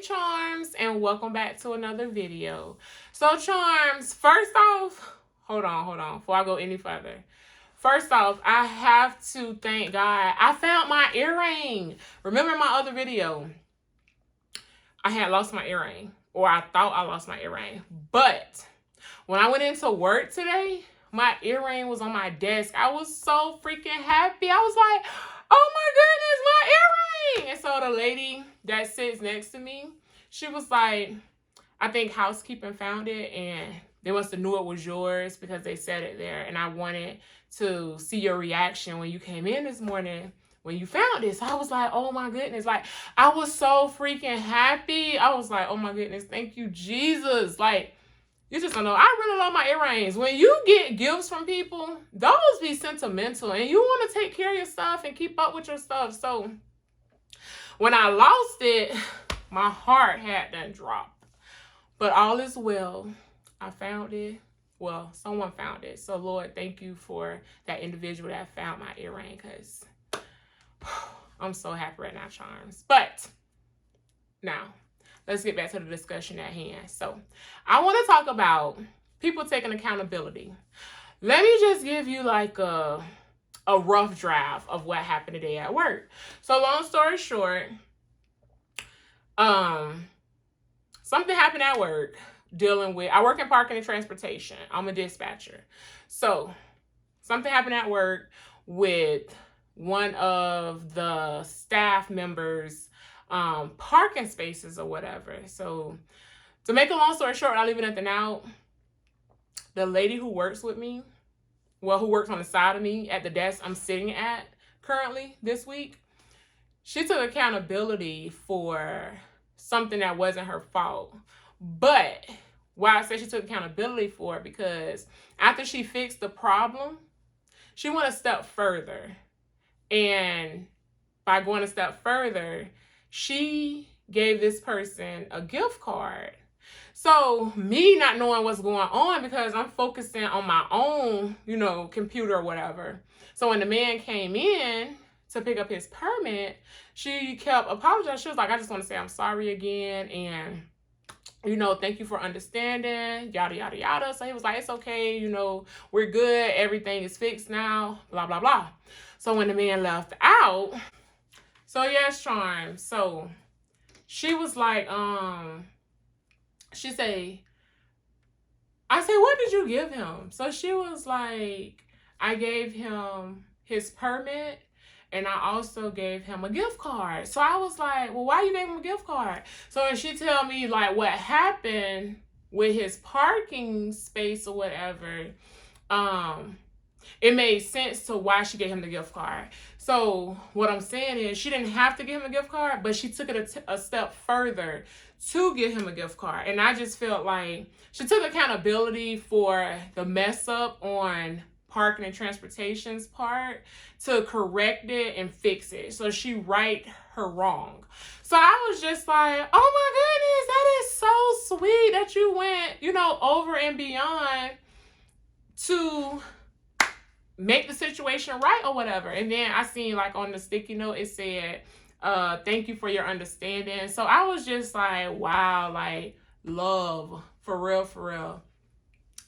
Charms, and welcome back to another video. So Charms, first off, hold on before I go any further. First off, I have to thank God. I found my earring. Remember my other video? I had lost my earring, or I thought I lost my earring. But when I went into work today, my earring was on my desk. I was so freaking happy. I was like, oh my goodness, my earring. And so the lady that sits next to me, she was like, I think housekeeping found it and they must have knew it was yours because they said it there. And I wanted to see your reaction when you came in this morning when you found this. I was like, oh my goodness. Like, I was so freaking happy. I was like, oh my goodness, thank you, Jesus. Like, you just don't know. I really love my earrings. When you get gifts from people, those be sentimental. And you want to take care of your stuff and keep up with your stuff. So, when I lost it, my heart had to drop. But all is well. I found it. Well, someone found it. So, Lord, thank you for that individual that found my earring. Because I'm so happy right now, Charms. But, now, let's get back to the discussion at hand. So, I want to talk about people taking accountability. Let me just give you like a rough draft of what happened today at work. So, long story short, something happened at work dealing with, I work in parking and transportation. I'm a dispatcher. So, something happened at work with one of the staff members' parking spaces or whatever. So, to make a long story short, I'll leave it at the now. The lady who works with me, well, who works on the side of me at the desk I'm sitting at currently this week, she took accountability for something that wasn't her fault. But why I say she took accountability for it, because after she fixed the problem, she went a step further. And by going a step further, she gave this person a gift card. So me not knowing what's going on because I'm focusing on my own, computer or whatever. So when the man came in to pick up his permit, she kept apologizing. She was like, I just want to say I'm sorry again. And, thank you for understanding, yada, yada, yada. So he was like, it's okay. We're good. Everything is fixed now, blah, blah, blah. So when the man left out, so yes, Charm. So she was like, I say, what did you give him? So she was like, I gave him his permit and I also gave him a gift card. So I was like, well, why you gave him a gift card? So when she tell me like what happened with his parking space or whatever, it made sense to why she gave him the gift card. So what I'm saying is she didn't have to give him a gift card, but she took it a step further to give him a gift card. And I just felt like she took accountability for the mess up on parking and transportation's part to correct it and fix it. So she right her wrong. So I was just like, oh my goodness, that is so sweet that you went, over and beyond to make the situation right or whatever. And then I seen like on the sticky note, it said, thank you for your understanding. So I was just like, wow, like love, for real, for real.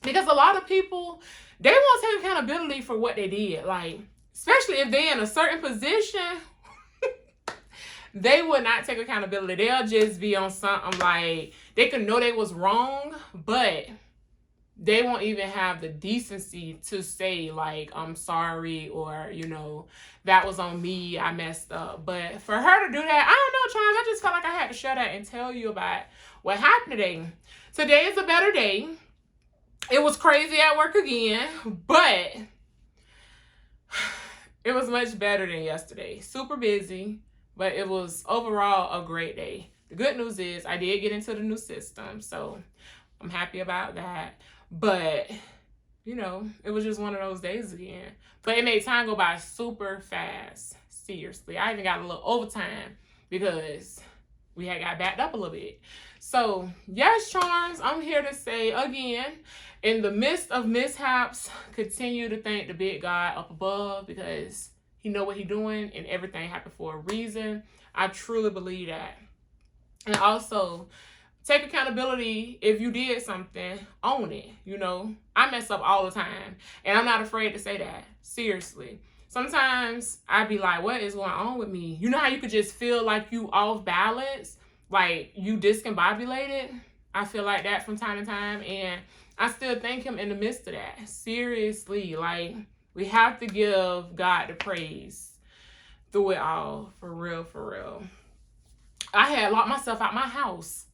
Because a lot of people, they won't take accountability for what they did. Like, especially if they're in a certain position, they would not take accountability. They'll just be on something like, they can know they was wrong, but they won't even have the decency to say like, I'm sorry, or, that was on me, I messed up. But for her to do that, I don't know, Charles, I just felt like I had to share that and tell you about what happened today. Today is a better day. It was crazy at work again, but it was much better than yesterday. Super busy, but it was overall a great day. The good news is I did get into the new system, so I'm happy about that. But, it was just one of those days again. But it made time go by super fast. Seriously. I even got a little overtime because we had got backed up a little bit. So, yes, Charms, I'm here to say again, in the midst of mishaps, continue to thank the big God up above because he know what he doing and everything happened for a reason. I truly believe that. And also, take accountability. If you did something, own it. You know, I mess up all the time, and I'm not afraid to say that. Seriously. Sometimes I be like, what is going on with me? You know how you could just feel like you off balance, like you discombobulated? I feel like that from time to time, and I still thank him in the midst of that. Seriously, like, we have to give God the praise through it all. For real, for real. I had locked myself out my house.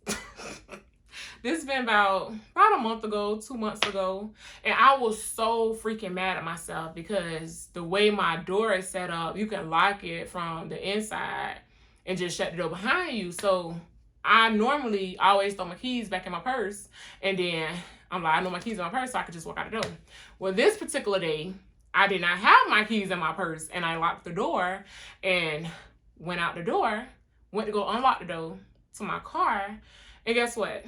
This has been about a month ago, 2 months ago. And I was so freaking mad at myself because the way my door is set up, you can lock it from the inside and just shut the door behind you. So I normally always throw my keys back in my purse. And then I'm like, I know my keys in my purse, so I could just walk out the door. Well, this particular day, I did not have my keys in my purse. And I locked the door and went out the door. Went to go unlock the door to my car. And guess what?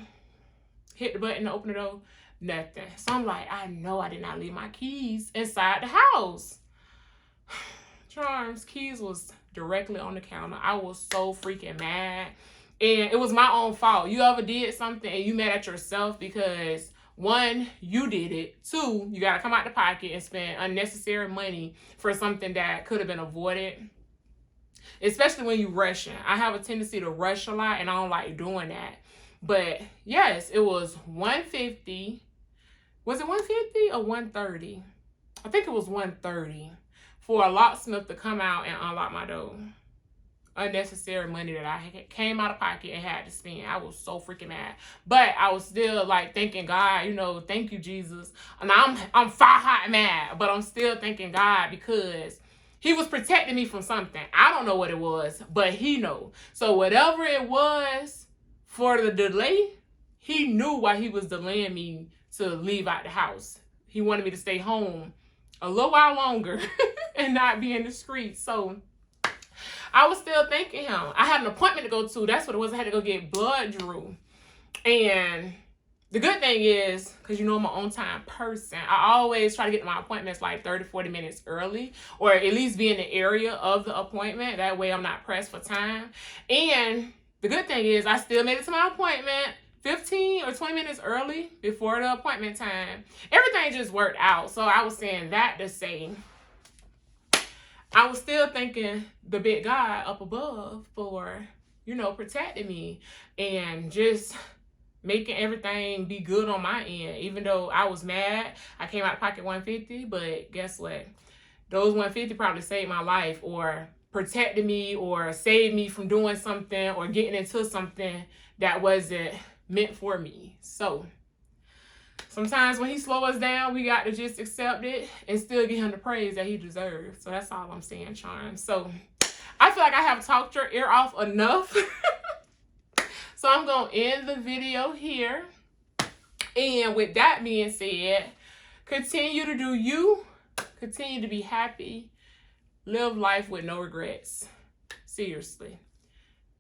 Hit the button to open the door. Nothing. So I'm like, I know I did not leave my keys inside the house. Charms, keys was directly on the counter. I was so freaking mad. And it was my own fault. You ever did something and you mad at yourself because, one, you did it. Two, you got to come out the pocket and spend unnecessary money for something that could have been avoided. Especially when you rushing. I have a tendency to rush a lot, and I don't like doing that. But yes, it was $150. Was it $150 or $130? I think it was $130 for a locksmith to come out and unlock my door. Unnecessary money that I came out of pocket and had to spend. I was so freaking mad. But I was still like thanking God, you know, thank you, Jesus. And I'm fire hot mad, but I'm still thanking God because he was protecting me from something. I don't know what it was, but he know. So whatever it was for the delay, he knew why he was delaying me to leave out the house. He wanted me to stay home a little while longer and not be in the streets. So I was still thanking him. I had an appointment to go to. That's what it was. I had to go get blood drew. And the good thing is, because you know I'm an on-time person, I always try to get to my appointments like 30, 40 minutes early, or at least be in the area of the appointment. That way I'm not pressed for time. And the good thing is I still made it to my appointment 15 or 20 minutes early before the appointment time. Everything just worked out. So I was saying that to say, I was still thanking the big God up above for, you know, protecting me and just making everything be good on my end. Even though I was mad, I came out of pocket $150, but guess what? Those $150 probably saved my life or protected me or saved me from doing something or getting into something that wasn't meant for me. So sometimes when he slow us down, we got to just accept it and still give him the praise that he deserves. So that's all I'm saying, Charm. So I feel like I have talked your ear off enough. So I'm going to end the video here. And with that being said, continue to do you. Continue to be happy. Live life with no regrets. Seriously.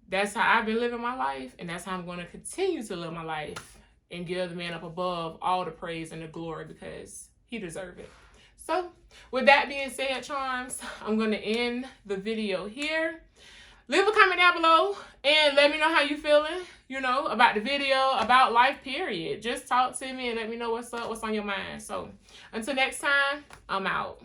That's how I've been living my life. And that's how I'm going to continue to live my life. And give the man up above all the praise and the glory because he deserves it. So with that being said, Charms, I'm going to end the video here. Leave a comment down below and let me know how you feeling, you know, about the video, about life, period. Just talk to me and let me know what's up, what's on your mind. So until next time, I'm out.